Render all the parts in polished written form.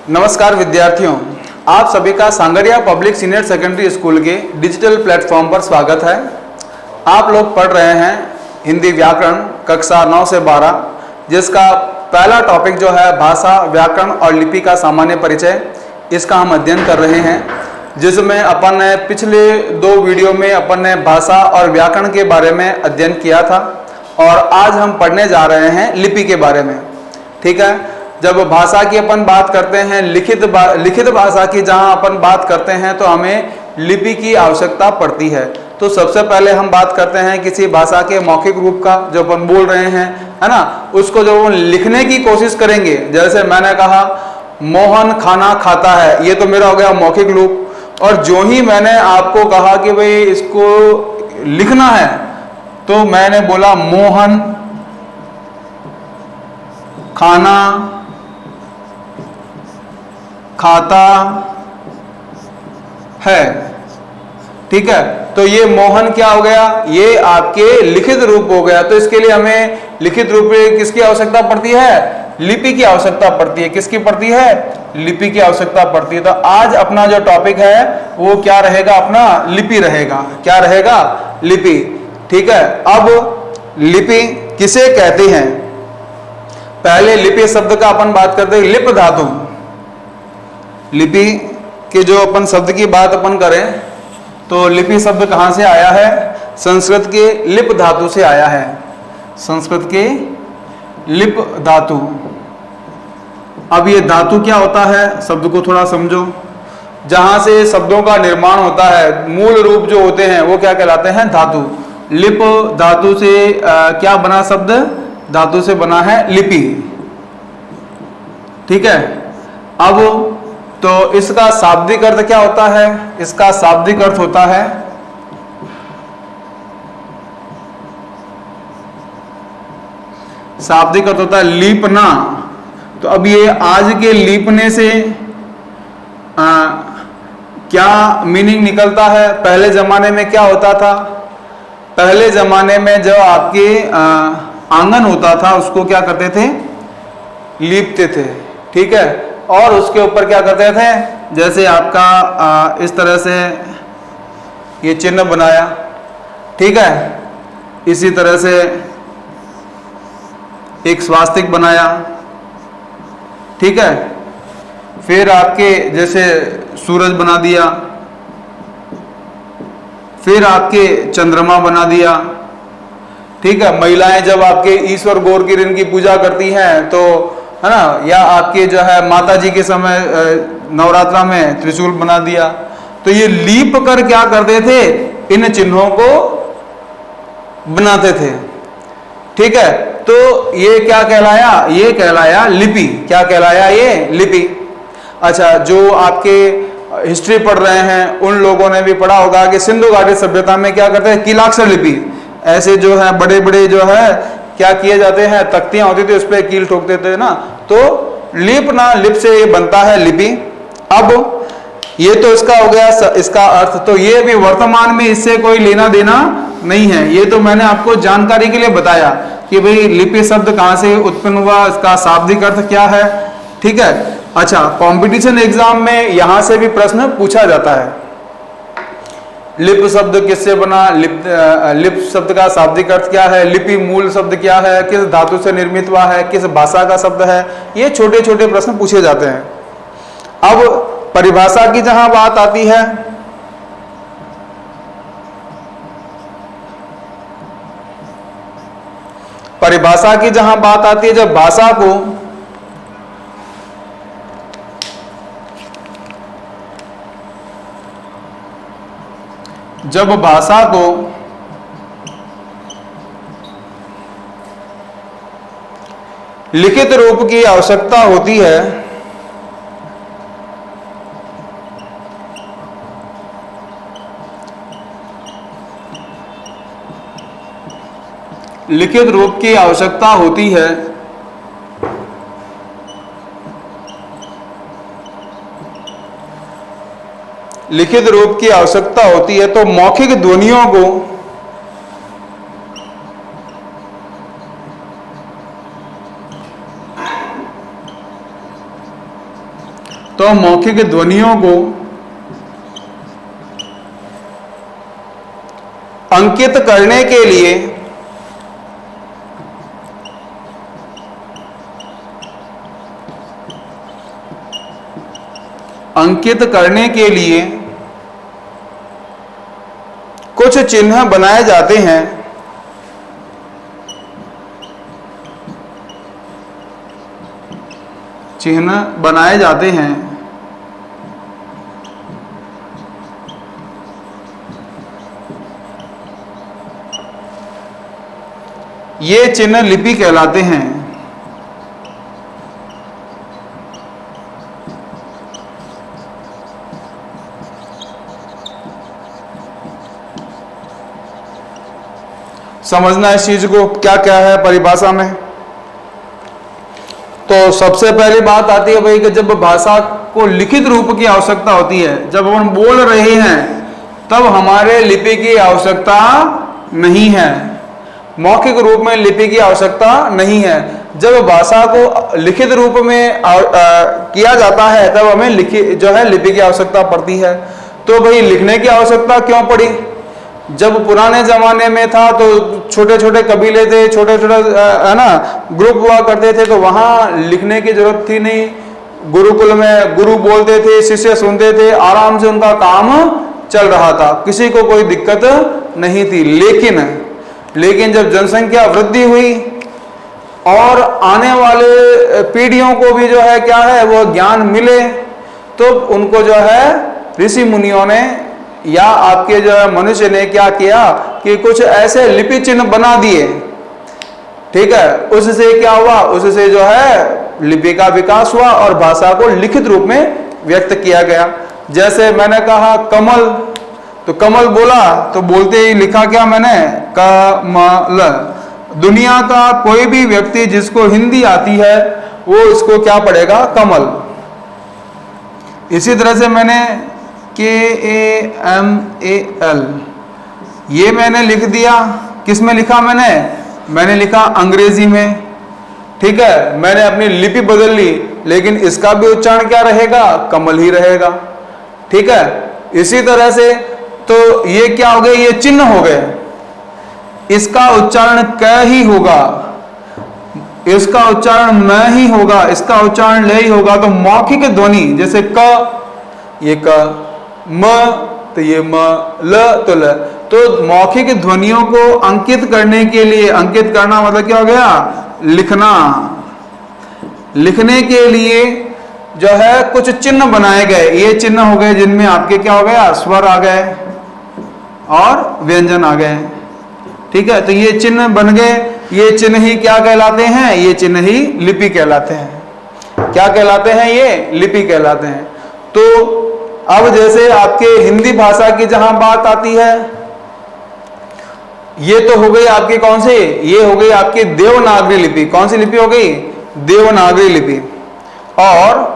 नमस्कार विद्यार्थियों, आप सभी का sangria public senior secondary school के डिजिटल प्लेटफॉर्म पर स्वागत है। आप लोग पढ़ रहे हैं हिंदी व्याकरण कक्षा 9 से 12, जिसका पहला टॉपिक जो है भाषा, व्याकरण और लिपि का सामान्य परिचय, इसका हम अध्ययन कर रहे हैं। जिसमें अपन ने पिछले 2 वीडियो में अपन ने भाषा और व्याकरण के बारे में अध्ययन किया था और आज हम पढ़ने जा रहे हैं लिपि के बारे में। ठीक है, जब भाषा की अपन बात करते हैं, लिखित भाषा की जहां अपन बात करते हैं तो हमें लिपि की आवश्यकता पड़ती है। तो सबसे पहले हम बात करते हैं किसी भाषा के मौखिक रूप का, जो अपन बोल रहे हैं, है ना, उसको जो लिखने की कोशिश करेंगे। जैसे मैंने कहा मोहन खाना खाता है, ये तो मेरा हो गया मौखिक रूप। और जो ही मैंने आपको कहा कि भाई इसको लिखना है, तो मैंने बोला मोहन खाना खाता है। ठीक है, तो ये मोहन क्या हो गया, ये आपके लिखित रूप हो गया। तो इसके लिए हमें लिखित रूप में किसकी आवश्यकता पड़ती है? लिपि की आवश्यकता पड़ती है। किसकी पड़ती है? लिपि की आवश्यकता पड़ती है। तो आज अपना जो टॉपिक है वो क्या रहेगा? अपना लिपि रहेगा। क्या रहेगा? लिपि। ठीक है, अब लिपि किसे कहते हैं? पहले लिपि शब्द का अपन बात करते हैं। लिप धातु, लिपि के जो अपन शब्द की बात अपन करें तो लिपि शब्द कहां से आया है? संस्कृत के लिप धातु से आया है। संस्कृत के लिप धातु। अब ये धातु क्या होता है, शब्द को थोड़ा समझो। जहां से शब्दों का निर्माण होता है, मूल रूप जो होते हैं वो क्या कहलाते हैं? धातु। लिप धातु से क्या बना शब्द? धातु से बना है लिपि। ठीक है, अब तो इसका शाब्दिक अर्थ क्या होता है? इसका शाब्दिक अर्थ होता है शाब्दिक अर्थ होता है लीपना। तो अब ये आज के लीपने से क्या मीनिंग निकलता है? पहले जमाने में क्या होता था? पहले जमाने में जो आपके आंगन होता था उसको क्या करते थे? लीपते थे। ठीक है, और उसके ऊपर क्या करते थे? जैसे आपका इस तरह से ये चिन्ह बनाया। ठीक है, इसी तरह से एक स्वास्तिक बनाया। ठीक है, फिर आपके जैसे सूरज बना दिया, फिर आपके चंद्रमा बना दिया। ठीक है, महिलाएं जब आपके ईश्वर गौर किरण की पूजा करती हैं तो, है ना, या आपके जो है माता जी के समय नवरात्रा में त्रिशूल बना दिया। तो ये लीप कर क्या करते थे? इन चिन्हों को बनाते थे। ठीक है, तो ये क्या कहलाया? ये कहलाया लिपि। क्या कहलाया? ये लिपि। अच्छा, जो आपके हिस्ट्री पढ़ रहे हैं उन लोगों ने भी पढ़ा होगा कि सिंधु घाटी सभ्यता में क्या करते हैं? कीलाक्षर लिपि। ऐसे जो है बड़े बड़े जो है क्या किए जाते हैं? तख्तियां होती थी, उस पर कील ठोकते थे ना। तो लिप ना, लिप से ये बनता है लिपि। अब ये तो इसका हो गया इसका अर्थ। तो ये भी वर्तमान में इससे कोई लेना देना नहीं है। ये तो मैंने आपको जानकारी के लिए बताया कि भाई लिपि शब्द कहां से उत्पन्न हुआ, इसका शाब्दिक अर्थ क्या है। ठीक है, अच्छा, कंपटीशन एग्जाम में यहां से भी प्रश्न पूछा जाता है। लिप शब्द किससे बना? लिप शब्द का शाब्दिक अर्थ क्या है? लिपि मूल शब्द क्या है? किस धातु से निर्मित हुआ है? किस भाषा का शब्द है? ये छोटे छोटे प्रश्न पूछे जाते हैं। अब परिभाषा की जहां बात आती है, परिभाषा की जहां बात आती है, जब भाषा को लिखित रूप की आवश्यकता होती है, लिखित रूप की आवश्यकता होती है, लिखित रूप की आवश्यकता होती है, तो मौखिक ध्वनियों को तो मौखिक ध्वनियों को अंकित करने के लिए कुछ चिन्ह बनाए जाते हैं। ये चिन्ह लिपि कहलाते हैं। समझना इस चीज को क्या क्या है परिभाषा में। तो सबसे पहली बात आती है भाई कि जब भाषा को लिखित रूप की आवश्यकता होती है, जब हम बोल रहे हैं तब हमारे लिपि की आवश्यकता नहीं है, मौखिक रूप में लिपि की आवश्यकता नहीं है। जब भाषा को लिखित रूप में किया जाता है तब हमें लिपि की आवश्यकता पड़ती है। तो भाई लिखने की आवश्यकता क्यों पड़ी? जब पुराने जमाने में था तो छोटे छोटे कबीले थे, छोटे छोटे है ना ग्रुप हुआ करते थे, तो वहां लिखने की जरूरत थी नहीं। गुरुकुल में गुरु बोलते थे, शिष्य सुनते थे, आराम से उनका काम चल रहा था, किसी को कोई दिक्कत नहीं थी। लेकिन जब जनसंख्या वृद्धि हुई और आने वाले पीढ़ियों को भी जो है क्या है वो ज्ञान मिले, तो उनको जो है ऋषि मुनियों ने या आपके जो है मनुष्य ने क्या किया कि कुछ ऐसे लिपि चिन्ह बना दिए। ठीक है, उससे क्या हुआ, उससे जो है लिपि का विकास हुआ और भाषा को लिखित रूप में व्यक्त किया गया। जैसे मैंने कहा कमल, तो कमल बोला तो बोलते ही लिखा क्या मैंने, कमल। दुनिया का कोई भी व्यक्ति जिसको हिंदी आती है वो इसको क्या पढ़ेगा, कमल। इसी तरह से मैंने KAMAL ये मैंने लिख दिया, किस में लिखा मैंने लिखा अंग्रेजी में। ठीक है, मैंने अपनी लिपि बदल ली, लेकिन इसका भी उच्चारण क्या रहेगा, कमल ही रहेगा। ठीक है, इसी तरह से तो ये क्या हो गए, ये चिन्ह हो गए, इसका उच्चारण क ही होगा, इसका उच्चारण म ही होगा, इसका उच्चारण ल ही होगा। तो मौखिक ध्वनि जैसे क, ये क, म तो ये म, ल तो ल। तो मौखिक ध्वनियों को अंकित करने के लिए, अंकित करना मतलब क्या हो गया, लिखना। लिखने के लिए जो है कुछ चिन्ह बनाए गए, ये चिन्ह हो गए जिनमें आपके क्या हो गया, स्वर आ गए और व्यंजन आ गए। ठीक है, तो ये चिन्ह बन गए, ये चिन्ह ही क्या कहलाते हैं, ये चिन्ह ही लिपि कहलाते हैं। क्या कहलाते हैं, ये लिपि कहलाते हैं। तो अब जैसे आपके हिंदी भाषा की जहां बात आती है, ये तो हो गई आपकी कौन सी, ये हो गई आपकी देवनागरी लिपि। कौन सी लिपि हो गई, देवनागरी लिपि। और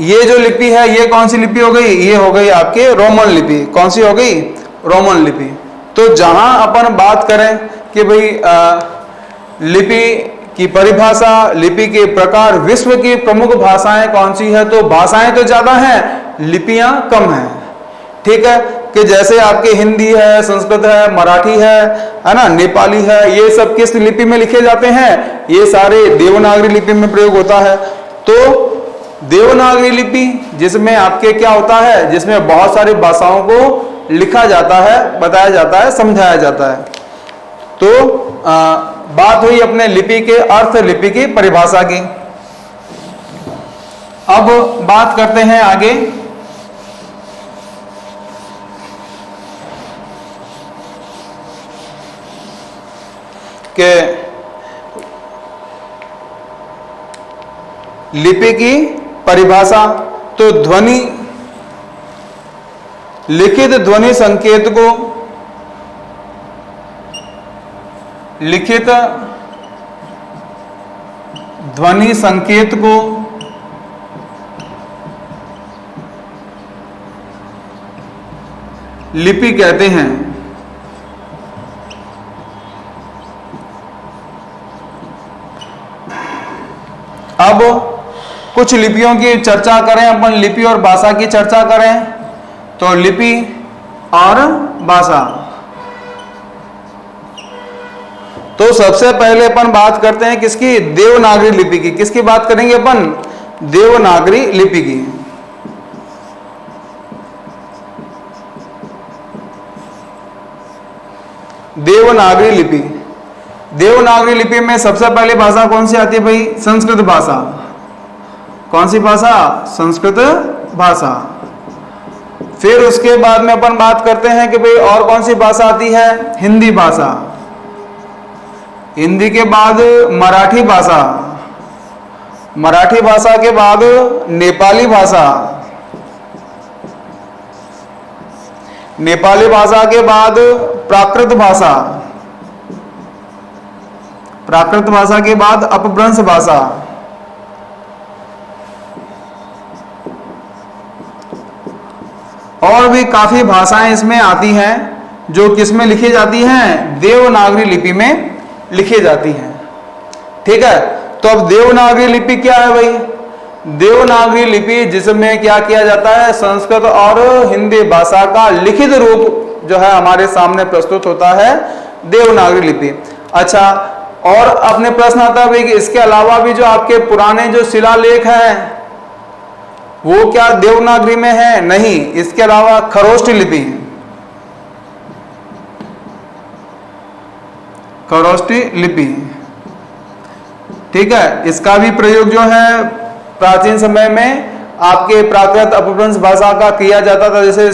ये जो लिपि है ये कौन सी लिपि हो गई, ये हो गई आपकी रोमन लिपि। कौन सी हो गई, रोमन लिपि। तो जहां अपन बात करें कि भाई लिपि की परिभाषा, लिपि के प्रकार, विश्व की प्रमुख भाषाएं कौन सी है, तो भाषाएं तो ज्यादा हैं, लिपियां कम हैं। ठीक है, कि जैसे आपके हिंदी है, संस्कृत है, मराठी है ना, नेपाली है, ये सब किस लिपि में लिखे जाते हैं, ये सारे देवनागरी लिपि में प्रयोग होता है। तो देवनागरी लिपि जिसमें आपके क्या होता है, जिसमें बहुत सारी भाषाओं को लिखा जाता है, बताया जाता है, समझाया जाता है। तो बात हुई अपने लिपि के अर्थ, लिपि की परिभाषा की। अब बात करते हैं आगे कि लिपि की परिभाषा। तो ध्वनि, लिखित ध्वनि संकेत को, लिखित ध्वनि संकेत को लिपि कहते हैं। अब कुछ लिपियों की चर्चा करें अपन, लिपि और भाषा की चर्चा करें तो लिपि और भाषा। तो सबसे पहले अपन बात करते हैं किसकी, देवनागरी लिपि की। किसकी बात करेंगे अपन, देवनागरी लिपि की। देवनागरी लिपि, देवनागरी लिपि में सबसे पहले भाषा कौन सी आती है भाई, संस्कृत भाषा। कौन सी भाषा, संस्कृत भाषा। फिर उसके बाद में अपन बात करते हैं कि भाई और कौन सी भाषा आती है, हिंदी भाषा। हिंदी के बाद मराठी भाषा, मराठी भाषा के बाद नेपाली भाषा, नेपाली भाषा के बाद प्राकृत भाषा, प्राकृत भाषा के बाद अपभ्रंश भाषा, और भी काफी भाषाएं इसमें आती हैं जो किसमें लिखी जाती हैं, देवनागरी लिपि में लिखी जाती हैं। ठीक है, तो अब देवनागरी लिपि क्या है भाई, देवनागरी लिपि जिसमें क्या किया जाता है, संस्कृत और हिंदी भाषा का लिखित रूप जो है हमारे सामने प्रस्तुत होता है, देवनागरी लिपि। अच्छा, और अपने प्रश्न आता है भाई कि इसके अलावा भी जो आपके पुराने जो शिलालेख हैं वो क्या देवनागरी में है, नहीं, इसके अलावा खरोष्ठी लिपि है, खरोष्ठी लिपि। ठीक है, इसका भी प्रयोग जो है प्राचीन समय में आपके प्राकृत अपभ्रंश भाषा का किया जाता था। जैसे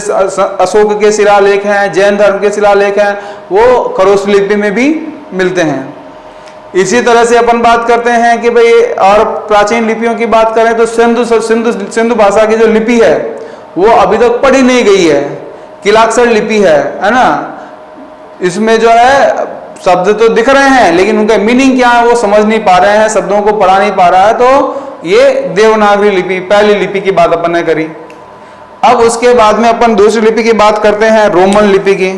अशोक के शिलालेख हैं, जैन धर्म के शिलालेख हैं, वो खरोष्ठी लिपि में भी मिलते हैं। इसी तरह से अपन बात करते हैं कि भाई और प्राचीन लिपियों की बात करें तो सिंधु भाषा की जो लिपि है वो अभी तक पढ़ी नहीं गई है, किलाक्षर लिपि है ना। इसमें जो है शब्द तो दिख रहे हैं लेकिन उनका मीनिंग क्या है वो समझ नहीं पा रहे हैं, शब्दों को पढ़ा नहीं पा रहा है। तो ये देवनागरी लिपि, पहली लिपि की बात अपन ने करी। अब उसके बाद में अपन दूसरी लिपि की बात करते हैं, रोमन लिपि की।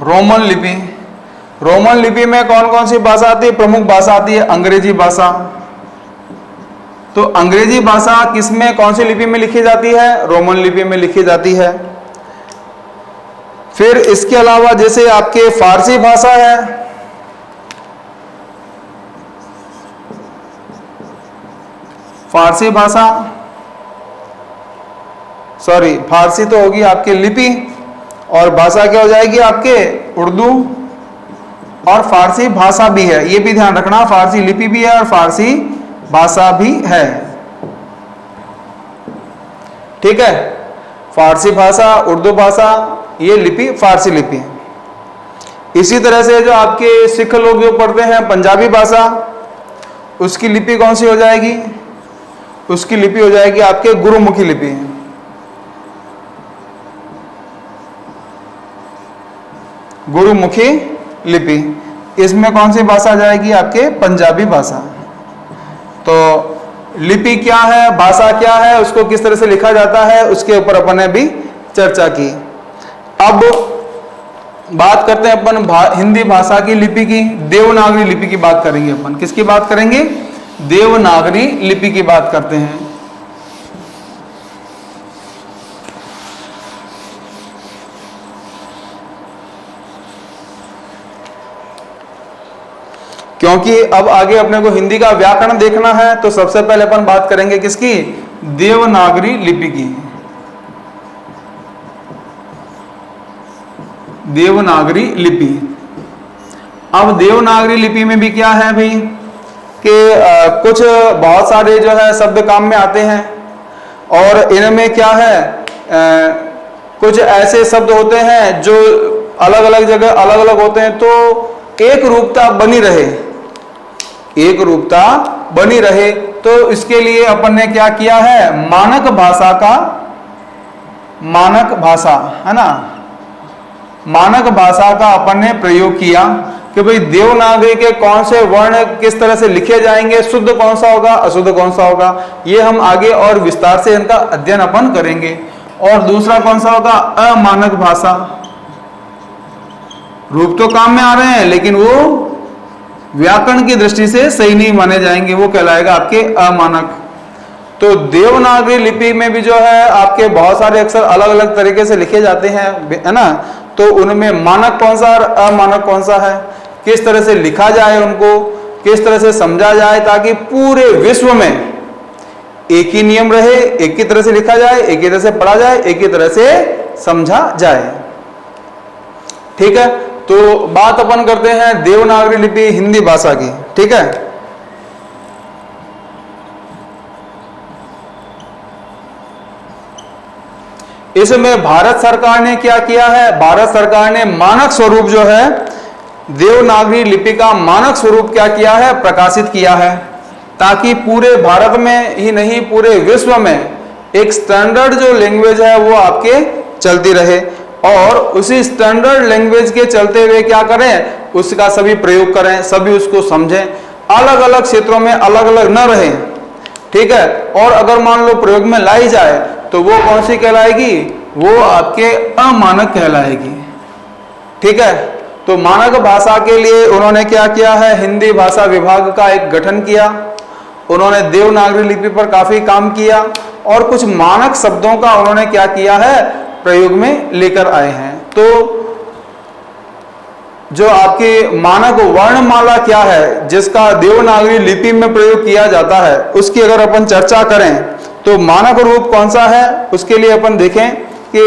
रोमन लिपि, रोमन लिपि में कौन कौन सी भाषा आती है, प्रमुख भाषा आती है अंग्रेजी भाषा। तो अंग्रेजी भाषा किसमें, कौन सी लिपि में लिखी जाती है, रोमन लिपि में लिखी जाती है। फिर इसके अलावा जैसे आपके फारसी भाषा है, फारसी भाषा, सॉरी फारसी तो होगी आपकी लिपि और भाषा क्या हो जाएगी आपके उर्दू, और फारसी भाषा भी है, ये भी ध्यान रखना, फारसी लिपि भी है और फारसी भाषा भी है। ठीक है, फारसी भाषा, उर्दू भाषा, ये लिपि फारसी लिपि है। इसी तरह से जो आपके सिख लोग जो पढ़ते हैं पंजाबी भाषा, उसकी लिपि कौन सी हो जाएगी, उसकी लिपि हो जाएगी आपके गुरुमुखी लिपि। गुरुमुखी लिपि, इसमें कौन सी भाषा जाएगी आपके पंजाबी भाषा। तो लिपि क्या है, भाषा क्या है, उसको किस तरह से लिखा जाता है, उसके ऊपर अपन ने भी चर्चा की। अब बात करते हैं अपन हिंदी भाषा की लिपि की, देवनागरी लिपि की बात करेंगे अपन। किसकी बात करेंगे, देवनागरी लिपि की बात करते हैं। क्योंकि अब आगे अपने को हिंदी का व्याकरण देखना है तो सबसे पहले अपन बात करेंगे किसकी, देवनागरी लिपि की। देवनागरी लिपि। अब देवनागरी लिपि में भी क्या है भाई कि कुछ बहुत सारे जो है शब्द काम में आते हैं और इनमें क्या है कुछ ऐसे शब्द होते हैं जो अलग अलग जगह अलग अलग होते हैं, तो एक रूपता बनी रहे, एक रूपता बनी रहे तो इसके लिए अपन ने क्या किया है, मानक भाषा का, मानक भाषा है ना, मानक भाषा का अपन ने प्रयोग किया कि भाई देवनागरी के कौन से वर्ण किस तरह से लिखे जाएंगे, शुद्ध कौन सा होगा, अशुद्ध कौन सा होगा, ये हम आगे और विस्तार से इनका अध्ययन अपन करेंगे। और दूसरा कौन सा होगा, अमानक भाषा। रूप तो काम में आ रहे हैं लेकिन वो व्याकरण की दृष्टि से सही नहीं माने जाएंगे, वो कहलाएगा आपके अमानक। तो देवनागरी लिपि में भी जो है आपके बहुत सारे अक्षर अलग अलग तरीके से लिखे जाते हैं, है ना। तो उनमें मानक कौन सा और अमानक कौन सा है, किस तरह से लिखा जाए, उनको किस तरह से समझा जाए, ताकि पूरे विश्व में एक ही नियम रहे, एक ही तरह से लिखा जाए, एक ही तरह से पढ़ा जाए, एक ही तरह से समझा जाए। ठीक है, तो बात अपन करते हैं देवनागरी लिपि हिंदी भाषा की। ठीक है, इसमें भारत सरकार ने क्या किया है, भारत सरकार ने मानक स्वरूप जो है देवनागरी लिपि का मानक स्वरूप क्या किया है, प्रकाशित किया है, ताकि पूरे भारत में ही नहीं पूरे विश्व में एक स्टैंडर्ड जो लैंग्वेज है वो आपके चलती रहे, और उसी स्टैंडर्ड लैंग्वेज के चलते हुए क्या करें, उसका सभी प्रयोग करें, सभी उसको समझें, अलग अलग क्षेत्रों में अलग अलग न रहे। ठीक है, और अगर मान लो प्रयोग में लाई जाए तो वो कौन सी कहलाएगी, वो आपके अमानक कहलाएगी। ठीक है, तो मानक भाषा के लिए उन्होंने क्या किया है, हिंदी भाषा विभाग का एक गठन किया, उन्होंने देवनागरी लिपि पर काफी काम किया, और कुछ मानक शब्दों का उन्होंने क्या किया है, प्रयोग में लेकर आए हैं। तो जो आपकी मानक वर्णमाला क्या है, जिसका देवनागरी लिपि में प्रयोग किया जाता है, उसकी अगर अपन चर्चा करें तो मानक रूप कौन सा है, उसके लिए अपन देखें कि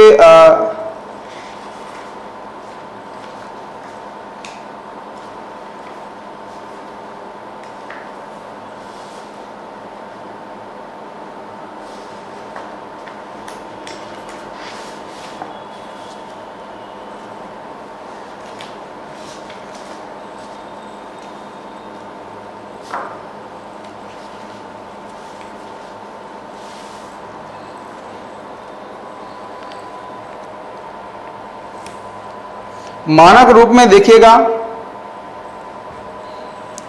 मानक रूप में देखिएगा,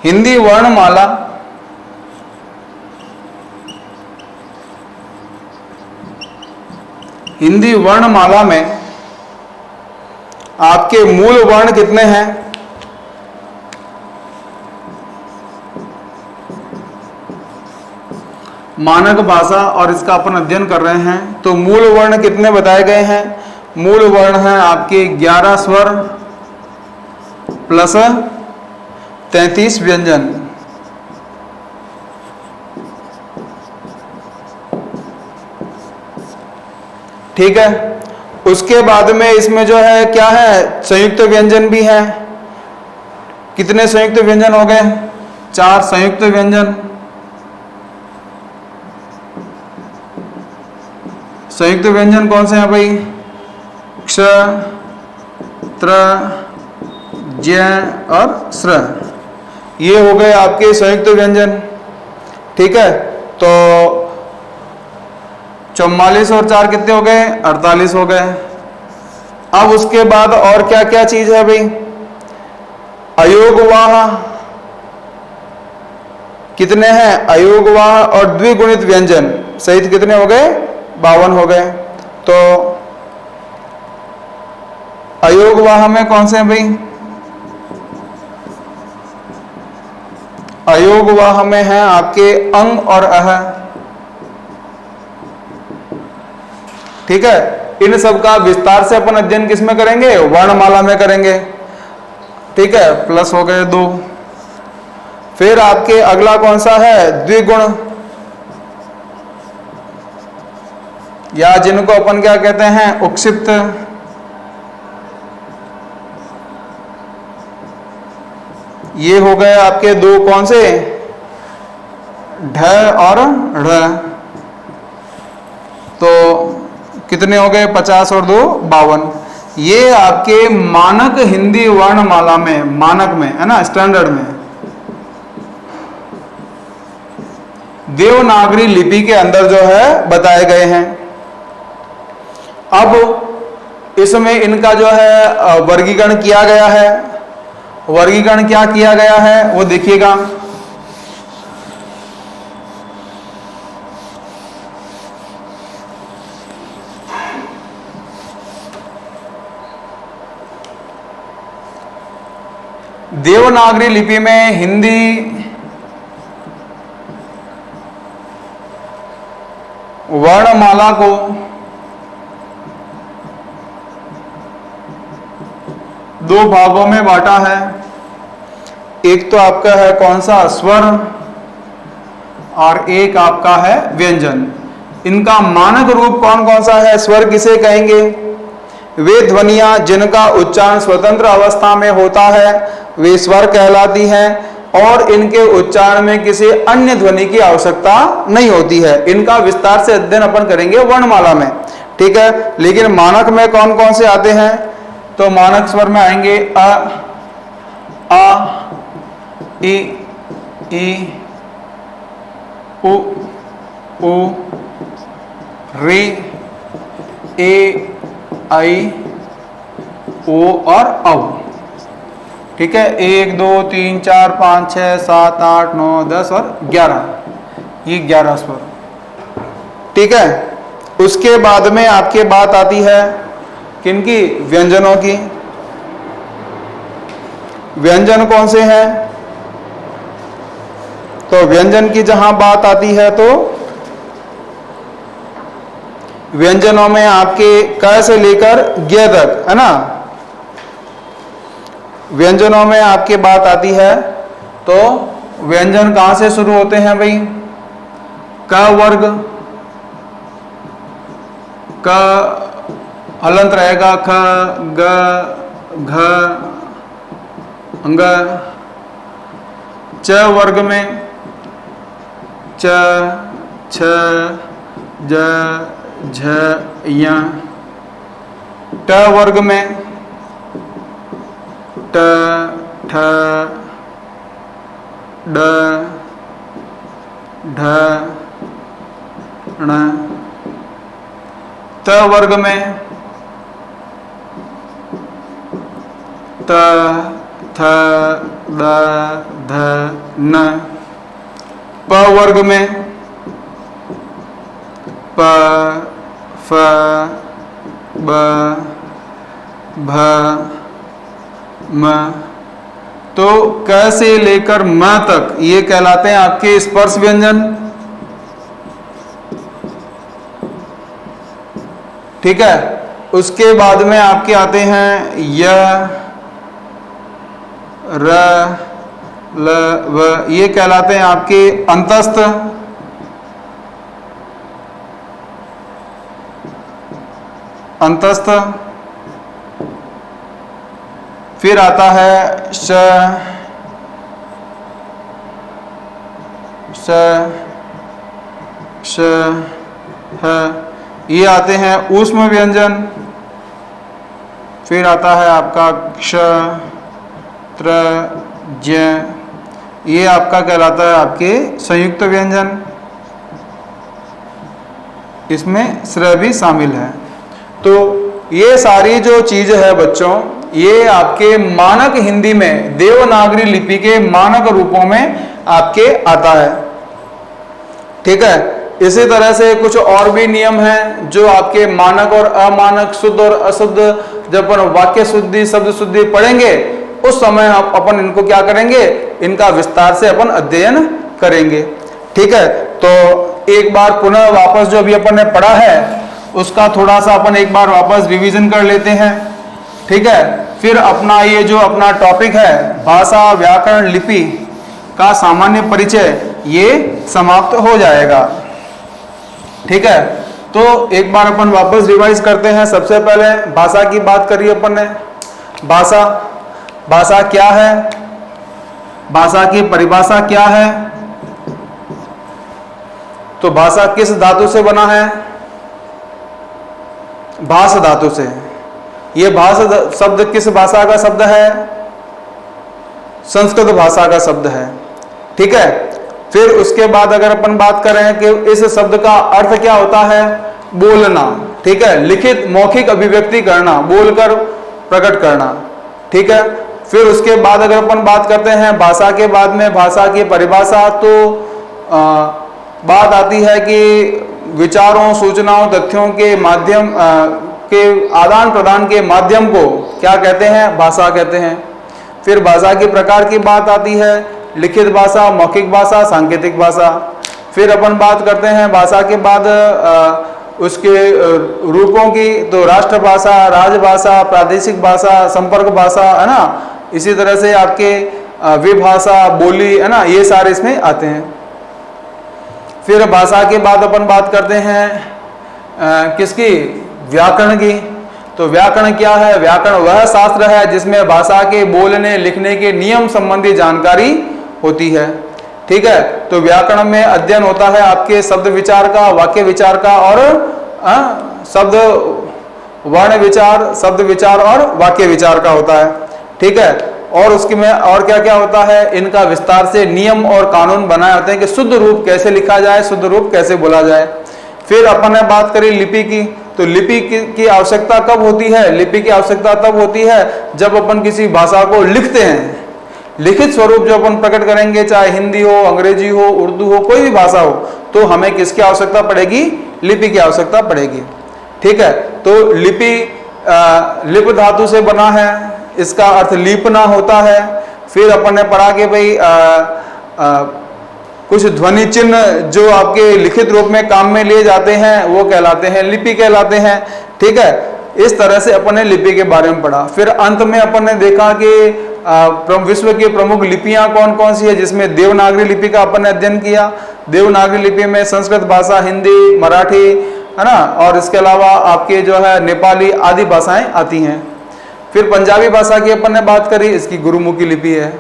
हिंदी वर्णमाला हिंदी वर्णमाला में आपके मूल वर्ण कितने हैं, मानक भाषा और इसका अपन अध्ययन कर रहे हैं, तो मूल वर्ण कितने बताए गए हैं, मूल वर्ण हैं आपके 11 स्वर प्लस 33 व्यंजन। ठीक है, उसके बाद में इसमें जो है क्या है, संयुक्त व्यंजन भी है। कितने संयुक्त व्यंजन हो गए, 4 संयुक्त व्यंजन। संयुक्त व्यंजन कौन से हैं भाई, क्ष, त्र, ज्ञ और स्र, ये हो गए आपके संयुक्त व्यंजन। ठीक है, तो 44 और 4 कितने हो गए, 48 हो गए। अब उसके बाद और क्या क्या चीज है भाई, अयोगवाह कितने हैं, अयोगवाह और द्विगुणित व्यंजन सहित कितने हो गए, 52 हो गए। तो अयोगवाह में कौन से हैं भाई, अयोगवाह में है आपके अंग और अह। ठीक है, इन सब का विस्तार से अपन अध्ययन किस में करेंगे, वर्णमाला में करेंगे। ठीक है, प्लस हो गए 2। फिर आपके अगला कौन सा है, द्विगुण, या जिनको अपन क्या कहते हैं, उक्षिप्त। ये हो गए आपके 2 कौन से, ढ और ढ़। तो कितने हो गए, 50 और 2 52। ये आपके मानक हिंदी वर्णमाला में, मानक में है ना, स्टैंडर्ड में देवनागरी लिपि के अंदर जो है बताए गए हैं। अब इसमें इनका जो है वर्गीकरण किया गया है। वर्गीकरण क्या किया गया है वो देखिएगा। देवनागरी लिपि में हिंदी वर्णमाला को दो भागों में बांटा है। एक तो आपका है कौन सा, स्वर, और एक आपका है व्यंजन। इनका मानक रूप कौन कौन सा है? स्वर किसे कहेंगे? वे ध्वनियां जिनका उच्चारण स्वतंत्र अवस्था में होता है वे स्वर कहलाती हैं और इनके उच्चारण में किसी अन्य ध्वनि की आवश्यकता नहीं होती है। इनका विस्तार से अध्ययन अपन करेंगे वर्णमाला में, ठीक है। लेकिन मानक में कौन कौन से आते हैं? तो मानक स्वर में आएंगे अ, आ, ई, उ, रे, ए, आई, ओ और औ, ठीक है। 1 2 3 4 5 6 7 8 9 10 और 11, ये 11 स्वर, ठीक है। उसके बाद में आपके बात आती है किनकी? व्यंजनों की। व्यंजन कौन से हैं? तो व्यंजन की जहां बात आती है तो व्यंजनों में आपके क से लेकर ज्ञ तक, है ना। व्यंजनों में आपके बात आती है तो व्यंजन कहां से शुरू होते हैं भाई? क वर्ग, क हलंत रहेगा, ख, ग, घ, अंग। च वर्ग में च, छ, ज, झ, य। ट वर्ग में ट, ठ, ड, ढ, ण। त वर्ग में त, थ, द, ध, न। प वर्ग में प, फ, ब, भ, म। तो क से लेकर म तक ये कहलाते हैं आपके स्पर्श व्यंजन, ठीक है। उसके बाद में आपके आते हैं य, र, ल, व, ये कहलाते हैं आपके अंतस्थ। अंतस्थ। फिर आता है श, श, श, ह, ये आते हैं ऊष्म व्यंजन। फिर आता है आपका क्ष, त्र, ज्ञ, ये आपका कहलाता है आपके संयुक्त व्यंजन। इसमें श्र भी शामिल है। तो ये सारी जो चीज है बच्चों, ये आपके मानक हिंदी में देवनागरी लिपि के मानक रूपों में आपके आता है, ठीक है। इसी तरह से कुछ और भी नियम हैं जो आपके मानक और अमानक, शुद्ध और अशुद्ध, जब अपन वाक्य शुद्धि, शब्द शुद्धि पढ़ेंगे उस समय अपन इनको क्या करेंगे, इनका विस्तार से अपन अध्ययन करेंगे, ठीक है। तो एक बार पुनः वापस जो अभी अपन ने पढ़ा है उसका थोड़ा सा अपन एक बार वापस रिवीजन कर लेते हैं, ठीक है। फिर अपना ये जो अपना टॉपिक है भाषा व्याकरण लिपि का सामान्य परिचय, ये समाप्त हो जाएगा, ठीक है। तो एक बार अपन वापस रिवाइज करते हैं। सबसे पहले भाषा की बात करी अपन ने। भाषा, भाषा क्या है, भाषा की परिभाषा क्या है? तो भाषा किस धातु से बना है? भाष धातु से। ये भाष शब्द किस भाषा का शब्द है? संस्कृत भाषा का शब्द है, ठीक है। फिर उसके बाद अगर अपन बात करें कि इस शब्द का अर्थ क्या होता है? बोलना, ठीक है। लिखित मौखिक अभिव्यक्ति करना, बोलकर प्रकट करना, ठीक है। फिर उसके बाद अगर अपन बात करते हैं भाषा के बाद में भाषा की परिभाषा, तो बात आती है कि विचारों, सूचनाओं, तथ्यों के माध्यम के आदान प्रदान के माध्यम को क्या कहते हैं? भाषा कहते हैं। फिर भाषा के प्रकार की बात आती है, लिखित भाषा, मौखिक भाषा, सांकेतिक भाषा। फिर अपन बात करते हैं भाषा के बाद उसके रूपों की, तो राष्ट्रभाषा, राजभाषा, प्रादेशिक भाषा, संपर्क भाषा, है ना। इसी तरह से आपके विभाषा, बोली, है ना, ये सारे इसमें आते हैं। फिर भाषा के बाद अपन बात करते हैं किसकी, व्याकरण की। तो व्याकरण क्या है? व्याकरण वह शास्त्र है जिसमें भाषा के बोलने लिखने के नियम संबंधी जानकारी होती है। ठीक है, तो व्याकरण में अध्ययन होता है आपके शब्द विचार का, वाक्य विचार का और शब्द वर्ण विचार, शब्द विचार और वाक्य विचार का होता है। ठीक है, और उसके में और क्या क्या होता है, इनका विस्तार से नियम और कानून बनाए होते हैं कि शुद्ध रूप कैसे लिखा जाए, शुद्ध रूप कैसे बोला जाए। फिर अपन ने बात करी लिपि की। तो लिपि की आवश्यकता कब होती है? लिपि की आवश्यकता तब होती है जब अपन किसी भाषा को लिखते हैं। लिखित स्वरूप जो अपन प्रकट करेंगे, चाहे हिंदी हो, अंग्रेजी हो, उर्दू हो, कोई भी भाषा हो, तो हमें किसकी आवश्यकता पड़ेगी? लिपि की आवश्यकता पड़ेगी। ठीक है, तो लिपि लिप धातु से बना है, इसका अर्थ लीपना होता है। फिर अपन ने पढ़ा कि भाई कुछ ध्वनि चिन्ह जो आपके लिखित रूप में काम में लिए जाते हैं वो कहलाते हैं लिपि कहलाते हैं। ठीक है, इस तरह से अपन ने लिपि के बारे में पढ़ा। फिर अंत में अपन ने देखा कि विश्व की प्रमुख लिपियां कौन कौन सी है, जिसमें देवनागरी लिपि का अपन ने अध्ययन किया। देवनागरी लिपि में संस्कृत भाषा, हिंदी, मराठी, है ना, और इसके अलावा आपके जो है नेपाली आदि भाषाएं आती हैं। फिर पंजाबी भाषा की अपन ने बात करी, इसकी गुरुमुखी लिपि है।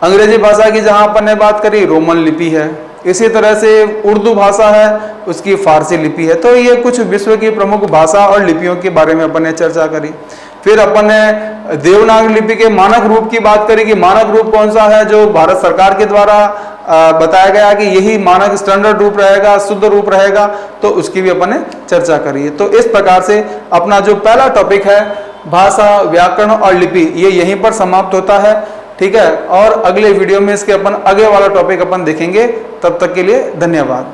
अंग्रेजी भाषा की जहां अपन ने बात करी, रोमन लिपि है। इसी तरह से उर्दू भाषा है, उसकी फारसी लिपि है। तो ये कुछ विश्व की प्रमुख भाषा और लिपियों के बारे में अपन ने चर्चा करी। फिर अपन ने देवनागरी लिपि के मानक रूप की बात करी कि मानक रूप कौन सा है, जो भारत सरकार के द्वारा बताया गया कि यही मानक स्टैंडर्ड रूप रहेगा, शुद्ध रूप रहेगा, तो उसकी भी अपन ने चर्चा करी है। तो इस प्रकार से अपना जो पहला टॉपिक है भाषा, व्याकरण और लिपि, ये यहीं पर समाप्त होता है। ठीक है, और अगले वीडियो में इसके अपन आगे वाला टॉपिक अपन देखेंगे। तब तक के लिए धन्यवाद।